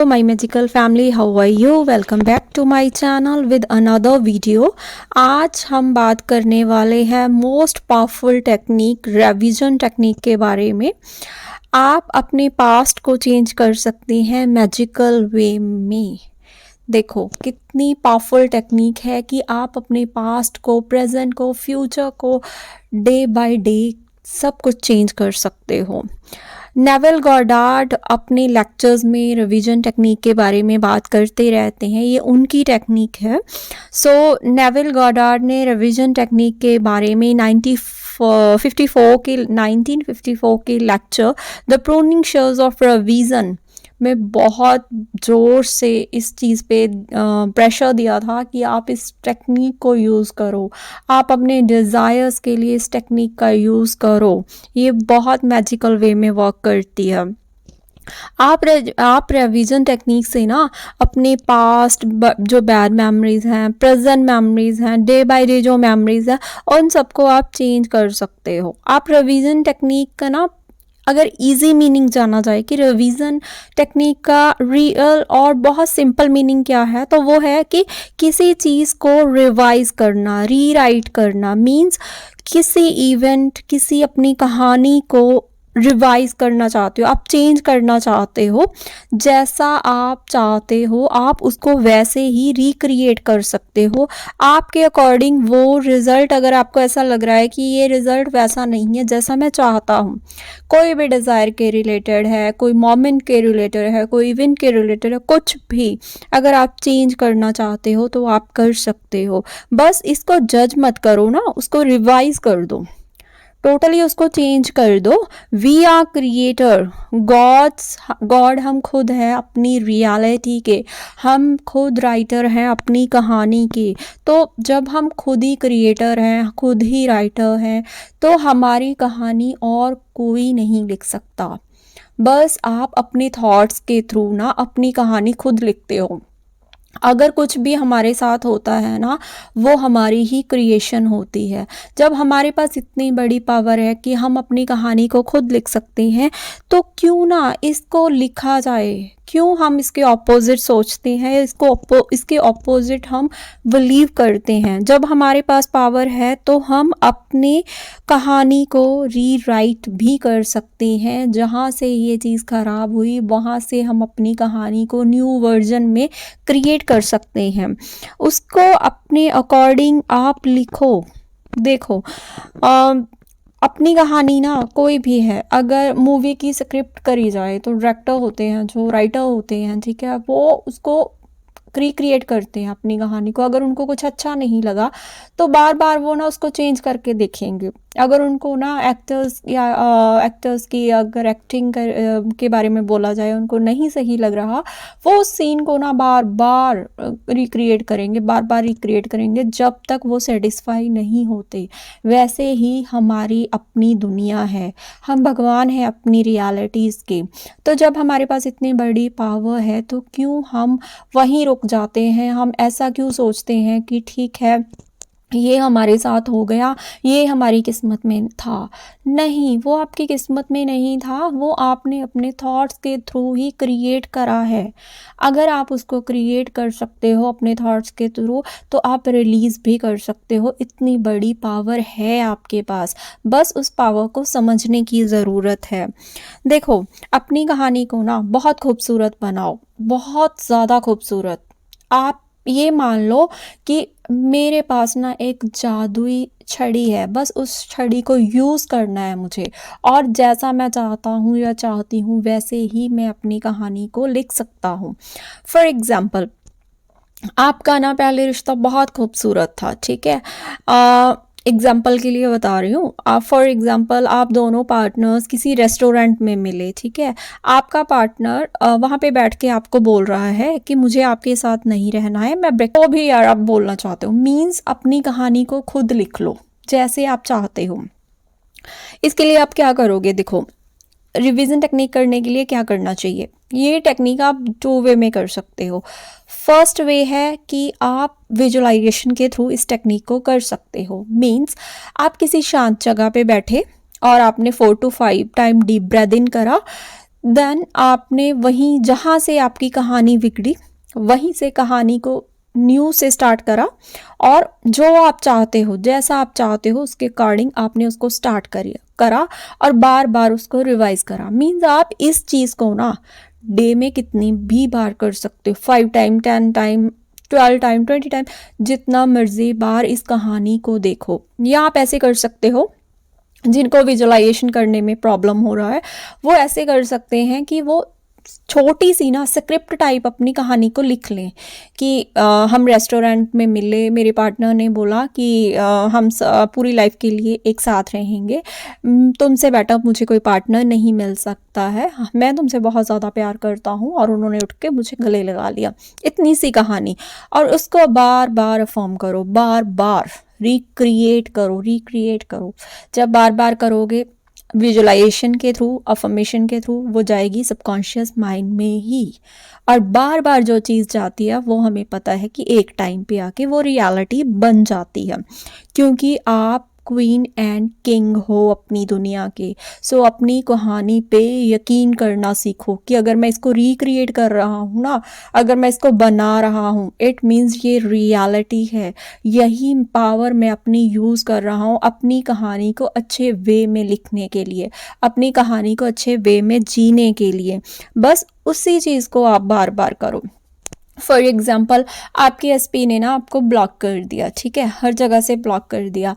My magical family, how are you? Welcome back to my channel with another video. आज हम बात करने वाले हैं most powerful technique revision technique के बारे में। आप अपने पास्ट को चेंज कर सकते हैं मैजिकल वे में। देखो कितनी पावरफुल टेक्निक है कि आप अपने पास्ट को, प्रेजेंट को, फ्यूचर को डे बाय डे सब कुछ चेंज कर सकते हो। नेविल गॉडार्ड अपने लेक्चर्स में रिवीजन टेक्निक के बारे में बात करते रहते हैं, ये उनकी टेक्निक है। सो नेविल गॉडार्ड ने रिवीजन टेक्निक के बारे में 1954 के lecture the pruning shares of revision में बहुत ज़ोर से इस चीज़ पे प्रेशर दिया था कि आप इस टेक्निक को यूज़ करो, आप अपने डिज़ायर्स के लिए इस टेक्निक का यूज़ करो। ये बहुत मैजिकल वे में वर्क करती है। आप रिवीजन टेक्निक से ना अपने पास्ट जो बैड मेमोरीज हैं, प्रेजेंट मेमोरीज हैं, डे बाय डे जो मेमोरीज हैं, उन सबको आप चेंज कर सकते हो। आप रिवीजन टेक्निक का ना अगर इजी मीनिंग जाना जाए कि रिवीजन टेक्निक का रियल और बहुत सिंपल मीनिंग क्या है, तो वो है कि किसी चीज़ को रिवाइज करना, रीराइट करना। मीन्स किसी इवेंट, किसी अपनी कहानी को रिवाइज करना चाहते हो, आप चेंज करना चाहते हो, जैसा आप चाहते हो आप उसको वैसे ही रिक्रिएट कर सकते हो आपके अकॉर्डिंग। वो रिज़ल्ट अगर आपको ऐसा लग रहा है कि ये रिज़ल्ट वैसा नहीं है जैसा मैं चाहता हूँ, कोई भी डिज़ायर के रिलेटेड है, कोई मोमेंट के रिलेटेड है, कोई इवेंट के रिलेटेड है, कुछ भी अगर आप चेंज करना चाहते हो तो आप कर सकते हो। बस इसको जज मत करो ना, उसको रिवाइज कर दो, टोटली उसको चेंज कर दो। वी आर क्रिएटर, गॉड हम खुद हैं अपनी रियलिटी के, हम खुद राइटर हैं अपनी कहानी के। तो जब हम खुद ही क्रिएटर हैं, खुद ही राइटर हैं, तो हमारी कहानी और कोई नहीं लिख सकता। बस आप अपने थॉट्स के थ्रू ना अपनी कहानी खुद लिखते हो। अगर कुछ भी हमारे साथ होता है ना, वो हमारी ही क्रिएशन होती है। जब हमारे पास इतनी बड़ी पावर है कि हम अपनी कहानी को खुद लिख सकते हैं, तो क्यों ना इसको लिखा जाए। क्यों हम इसके ऑपोजिट सोचते हैं, इसके ऑपोजिट हम बिलीव करते हैं। जब हमारे पास पावर है तो हम अपनी कहानी को रीराइट भी कर सकते हैं। जहाँ से ये चीज़ ख़राब हुई वहाँ से हम अपनी कहानी को न्यू वर्जन में क्रिएट कर सकते हैं। उसको अपने अकॉर्डिंग आप लिखो। देखो अपनी कहानी ना कोई भी है, अगर मूवी की स्क्रिप्ट करी जाए तो डायरेक्टर होते हैं, जो राइटर होते हैं, ठीक है, वो उसको रिक्रिएट करते हैं अपनी कहानी को। अगर उनको कुछ अच्छा नहीं लगा तो बार बार वो ना उसको चेंज करके देखेंगे। अगर उनको ना एक्टर्स की अगर एक्टिंग के बारे में बोला जाए, उनको नहीं सही लग रहा, वो उस सीन को ना बार बार रिक्रिएट करेंगे जब तक वो सेटिस्फाई नहीं होते। वैसे ही हमारी अपनी दुनिया है, हम भगवान हैं अपनी रियलिटीज़ के। तो जब हमारे पास इतनी बड़ी पावर है तो क्यों हम वहीं रुक जाते हैं, हम ऐसा क्यों सोचते हैं कि ठीक है ये हमारे साथ हो गया, ये हमारी किस्मत में था। नहीं, वो आपकी किस्मत में नहीं था, वो आपने अपने थॉट्स के थ्रू ही क्रिएट करा है। अगर आप उसको क्रिएट कर सकते हो अपने थॉट्स के थ्रू, तो आप रिलीज़ भी कर सकते हो। इतनी बड़ी पावर है आपके पास, बस उस पावर को समझने की ज़रूरत है। देखो अपनी कहानी को ना बहुत खूबसूरत बनाओ, बहुत ज़्यादा खूबसूरत। आप ये मान लो कि मेरे पास ना एक जादुई छड़ी है, बस उस छड़ी को यूज़ करना है मुझे, और जैसा मैं चाहता हूँ या चाहती हूँ वैसे ही मैं अपनी कहानी को लिख सकता हूँ। फॉर एग्ज़ाम्पल, आपका ना पहले रिश्ता बहुत खूबसूरत था, ठीक है, एग्जाम्पल के लिए बता रही हूँ। आप फॉर एग्जाम्पल आप दोनों पार्टनर्स किसी रेस्टोरेंट में मिले, ठीक है, आपका पार्टनर वहाँ पे बैठ के आपको बोल रहा है कि मुझे आपके साथ नहीं रहना है, मैं ब्रेक। तो भी यार आप बोलना चाहते हो, मीन्स अपनी कहानी को खुद लिख लो जैसे आप चाहते हो। इसके लिए आप क्या करोगे, देखो रिवीजन टेक्निक करने के लिए क्या करना चाहिए। ये टेक्निक आप 2 वे में कर सकते हो। फर्स्ट वे है कि आप विजुअलाइजेशन के थ्रू इस टेक्निक को कर सकते हो। मीन्स आप किसी शांत जगह पे बैठे और आपने 4 to 5 time deep breath in करा, देन आपने वहीं जहाँ से आपकी कहानी बिगड़ी वहीं से कहानी को न्यू से स्टार्ट करा, और जो आप चाहते हो, जैसा आप चाहते हो उसके अकॉर्डिंग आपने उसको स्टार्ट करा और बार बार उसको रिवाइज करा। मीन्स आप इस चीज़ को ना डे में कितनी भी बार कर सकते हो, 5 टाइम, 10 टाइम, 12 टाइम, 20 टाइम, जितना मर्जी बार इस कहानी को देखो। या आप ऐसे कर सकते हो, जिनको विजुअलाइजेशन करने में प्रॉब्लम हो रहा है वो ऐसे कर सकते हैं कि वो छोटी सी ना स्क्रिप्ट टाइप अपनी कहानी को लिख लें कि हम रेस्टोरेंट में मिले, मेरे पार्टनर ने बोला कि पूरी लाइफ के लिए एक साथ रहेंगे, तुमसे बेटर मुझे कोई पार्टनर नहीं मिल सकता है, मैं तुमसे बहुत ज़्यादा प्यार करता हूँ, और उन्होंने उठ के मुझे गले लगा लिया। इतनी सी कहानी, और उसको बार बार अफर्म करो, बार बार रिक्रिएट करो। जब बार बार करोगे विजुअलाइजेशन के थ्रू, अफर्मेशन के थ्रू, वो जाएगी सबकॉन्शियस माइंड में ही, और बार बार जो चीज़ जाती है वो हमें पता है कि एक टाइम पे आके वो रियलिटी बन जाती है, क्योंकि आप क्वीन एंड किंग हो अपनी दुनिया के। सो अपनी कहानी पे यकीन करना सीखो कि अगर मैं इसको रिक्रिएट कर रहा हूँ ना, अगर मैं इसको बना रहा हूँ, इट मीन्स ये रियलिटी है। यही पावर मैं अपनी यूज़ कर रहा हूँ अपनी कहानी को अच्छे वे में लिखने के लिए, अपनी कहानी को अच्छे वे में जीने के लिए। बस उसी चीज़ को आप बार बार करो। फॉर एग्जाम्पल, आपके एसपी ने ना आपको ब्लॉक कर दिया, ठीक है, हर जगह से ब्लॉक कर दिया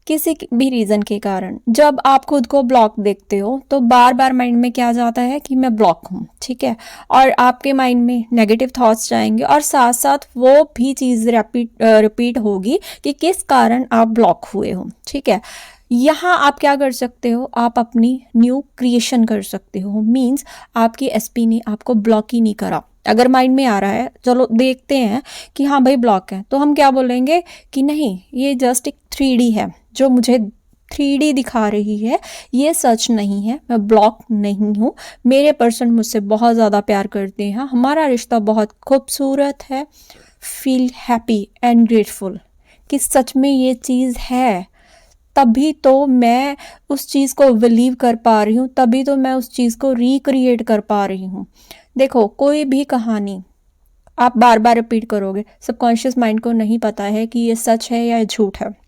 किसी भी रीज़न के कारण। जब आप खुद को ब्लॉक देखते हो तो बार बार माइंड में क्या जाता है कि मैं ब्लॉक हूँ, ठीक है, और आपके माइंड में नेगेटिव थॉट्स जाएंगे, और साथ साथ वो भी चीज़ रिपीट होगी कि किस कारण आप ब्लॉक हुए हो, ठीक है। यहाँ आप क्या कर सकते हो, आप अपनी न्यू क्रिएशन कर सकते हो। मीन्स आपकी एसपी ने आपको ब्लॉक ही नहीं करा। अगर माइंड में आ रहा है, चलो देखते हैं कि हाँ भाई ब्लॉक है, तो हम क्या बोलेंगे कि नहीं, ये जस्ट एक 3D है, जो मुझे 3D दिखा रही है, ये सच नहीं है, मैं ब्लॉक नहीं हूँ, मेरे पर्सन मुझसे बहुत ज़्यादा प्यार करते हैं, हमारा रिश्ता बहुत खूबसूरत है। फील हैप्पी एंड ग्रेटफुल कि सच में ये चीज़ है, तभी तो मैं उस चीज़ को बिलीव कर पा रही हूँ, तभी तो मैं उस चीज़ को रिक्रिएट कर पा रही हूँ। देखो, कोई भी कहानी आप बार बार रिपीट करोगे, सबकॉन्शियस माइंड को नहीं पता है कि ये सच है या झूठ है।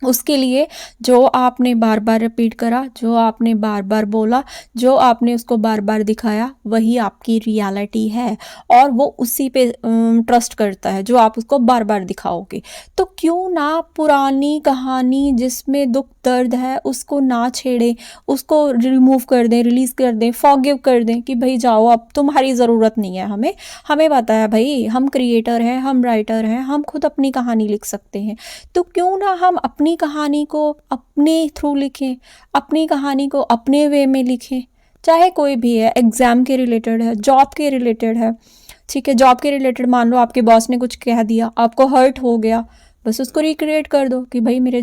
उसके लिए जो आपने बार बार रिपीट करा, जो आपने बार बार बोला, जो आपने उसको बार बार दिखाया, वही आपकी रियलिटी है, और वो उसी पे ट्रस्ट करता है जो आप उसको बार बार दिखाओगे। तो क्यों ना पुरानी कहानी जिसमें दुख दर्द है उसको ना छेड़ें, उसको रिमूव कर दें, रिलीज़ कर दें, फॉरगिव कर दें कि भाई जाओ, अब तुम्हारी ज़रूरत नहीं है हमें, हमें पता है भाई, हम क्रिएटर हैं, हम राइटर हैं, हम खुद अपनी कहानी लिख सकते हैं। तो क्यों ना हम अपनी कहानी को अपने थ्रू लिखें, अपनी कहानी को अपने वे में लिखें, चाहे कोई भी है, एग्ज़ाम के रिलेटेड है, जॉब के रिलेटेड है, ठीक है। जॉब के रिलेटेड मान लो आपके बॉस ने कुछ कह दिया, आपको हर्ट हो गया, बस उसको रिक्रिएट कर दो कि भाई मेरे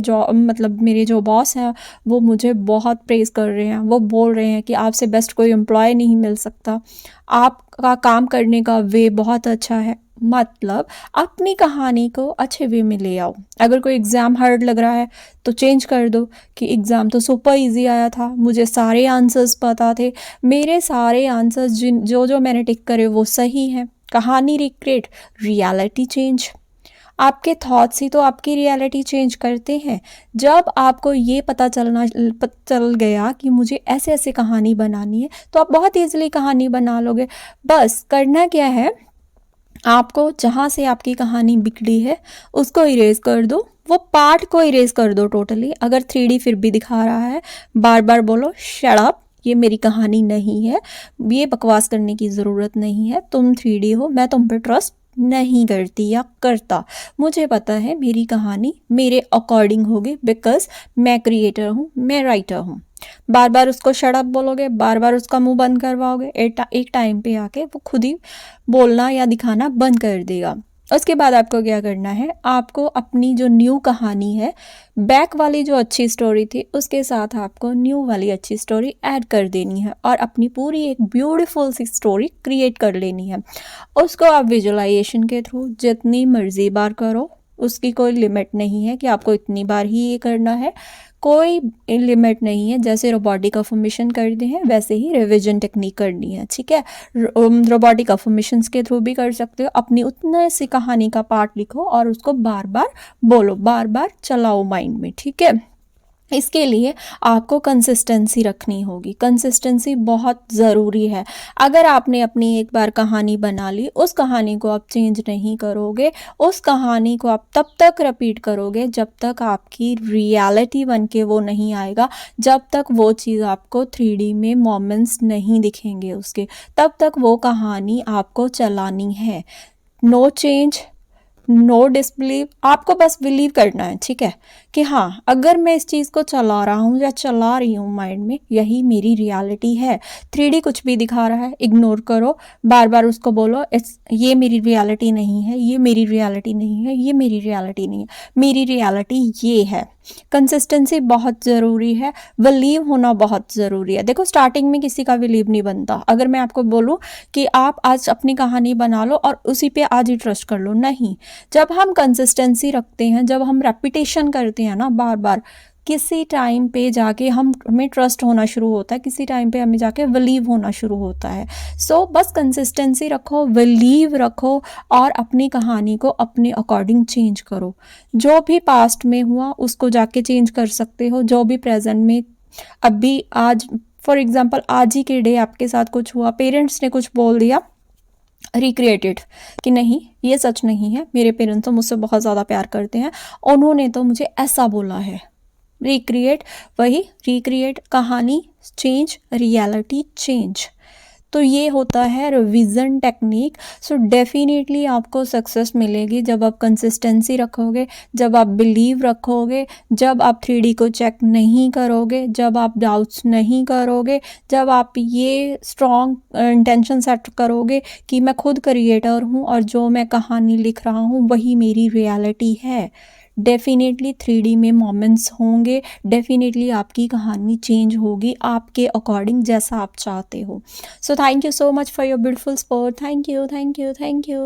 जो बॉस हैं वो मुझे बहुत प्रेज़ कर रहे हैं, वो बोल रहे हैं कि आपसे बेस्ट कोई एम्प्लॉय नहीं मिल सकता, आपका काम करने का वे बहुत अच्छा है। मतलब अपनी कहानी को अच्छे वे में ले आओ। अगर कोई एग्ज़ाम हार्ड लग रहा है तो चेंज कर दो कि एग्ज़ाम तो सुपर इजी आया था, मुझे सारे आंसर्स पता थे, मेरे सारे आंसर्स जो मैंने टिक करे वो सही हैं। कहानी रिक्रिएट, रियलिटी चेंज। आपके थॉट्स ही तो आपकी रियलिटी चेंज करते हैं। जब आपको ये पता चल गया कि मुझे ऐसे ऐसे कहानी बनानी है, तो आप बहुत ईजिली कहानी बना लोगे। बस करना क्या है, आपको जहाँ से आपकी कहानी बिगड़ी है उसको इरेज कर दो, वो पार्ट को इरेज कर दो टोटली। अगर 3D फिर भी दिखा रहा है, बार बार बोलो शट अप, ये मेरी कहानी नहीं है, ये बकवास करने की ज़रूरत नहीं है, तुम 3D हो, मैं तुम पे ट्रस्ट नहीं करती या करता, मुझे पता है मेरी कहानी मेरे अकॉर्डिंग होगी, बिकॉज मैं क्रिएटर हूँ, मैं राइटर हूँ। बार बार उसको शट अप बोलोगे, बार बार उसका मुंह बंद करवाओगे, एक टाइम पे आके वो खुद ही बोलना या दिखाना बंद कर देगा। उसके बाद आपको क्या करना है, आपको अपनी जो न्यू कहानी है, बैक वाली जो अच्छी स्टोरी थी उसके साथ आपको न्यू वाली अच्छी स्टोरी ऐड कर देनी है, और अपनी पूरी एक ब्यूटीफुल सी स्टोरी क्रिएट कर लेनी है। उसको आप विजुअलाइजेशन के थ्रू जितनी मर्जी बार करो, उसकी कोई लिमिट नहीं है कि आपको इतनी बार ही ये करना है, कोई लिमिट नहीं है। जैसे रोबोटिक अफर्मेशन करते हैं वैसे ही रिविजन टेक्निक करनी है, ठीक है। रोबोटिक अफर्मेशंस के थ्रू भी कर सकते हो। अपनी उतने सी कहानी का पार्ट लिखो और उसको बार बार बोलो, बार बार चलाओ माइंड में, ठीक है। इसके लिए आपको कंसिस्टेंसी रखनी होगी। कंसिस्टेंसी बहुत ज़रूरी है। अगर आपने अपनी एक बार कहानी बना ली, उस कहानी को आप चेंज नहीं करोगे, उस कहानी को आप तब तक रिपीट करोगे जब तक आपकी रियलिटी बन के वो नहीं आएगा, जब तक वो चीज़ आपको 3D में मोमेंट्स नहीं दिखेंगे उसके, तब तक वो कहानी आपको चलानी है। नो चेंज, नो डिसबिलीव, आपको बस बिलीव करना है, ठीक है, कि हाँ अगर मैं इस चीज़ को चला रहा हूँ या चला रही हूँ माइंड में, यही मेरी रियलिटी है। 3D कुछ भी दिखा रहा है इग्नोर करो, बार बार उसको बोलो ये मेरी रियलिटी नहीं है, ये मेरी रियलिटी नहीं है, ये मेरी रियलिटी नहीं है, मेरी रियलिटी ये है। कंसिस्टेंसी बहुत ज़रूरी है, बिलीव होना बहुत ज़रूरी है। देखो स्टार्टिंग में किसी का बिलीव नहीं बनता। अगर मैं आपको बोलूँ कि आप आज अपनी कहानी बना लो और उसी पे आज ही ट्रस्ट कर लो, नहीं। जब हम कंसिस्टेंसी रखते हैं, जब हम रेपिटेशन करते हैं ना बार बार, किसी टाइम पे जाके हमें ट्रस्ट होना शुरू होता है, किसी टाइम पे हमें जाके बिलीव होना शुरू होता है। सो बस कंसिस्टेंसी रखो, बिलीव रखो और अपनी कहानी को अपने अकॉर्डिंग चेंज करो। जो भी पास्ट में हुआ उसको जाके चेंज कर सकते हो, जो भी प्रेजेंट में अभी आज फॉर एग्जाम्पल आज ही के डे आपके साथ कुछ हुआ, पेरेंट्स ने कुछ बोल दिया, रिक्रिएटेड कि नहीं ये सच नहीं है, मेरे पेरेंट्स तो मुझसे बहुत ज़्यादा प्यार करते हैं, उन्होंने तो मुझे ऐसा बोला है। रिक्रिएट, वही रिक्रिएट, कहानी चेंज, रियलिटी चेंज। तो ये होता है रिवीजन टेक्निक। सो डेफिनेटली आपको सक्सेस मिलेगी जब आप कंसिस्टेंसी रखोगे, जब आप बिलीव रखोगे, जब आप 3D को चेक नहीं करोगे, जब आप डाउट्स नहीं करोगे, जब आप ये स्ट्रॉन्ग इंटेंशन सेट करोगे कि मैं खुद क्रिएटर हूँ और जो मैं कहानी लिख रहा हूँ वही मेरी रियलिटी है। डेफिनेटली 3D में मोमेंट्स होंगे, डेफिनेटली आपकी कहानी चेंज होगी आपके अकॉर्डिंग जैसा आप चाहते हो। So thank you so much for your beautiful support. Thank you, thank you, thank you.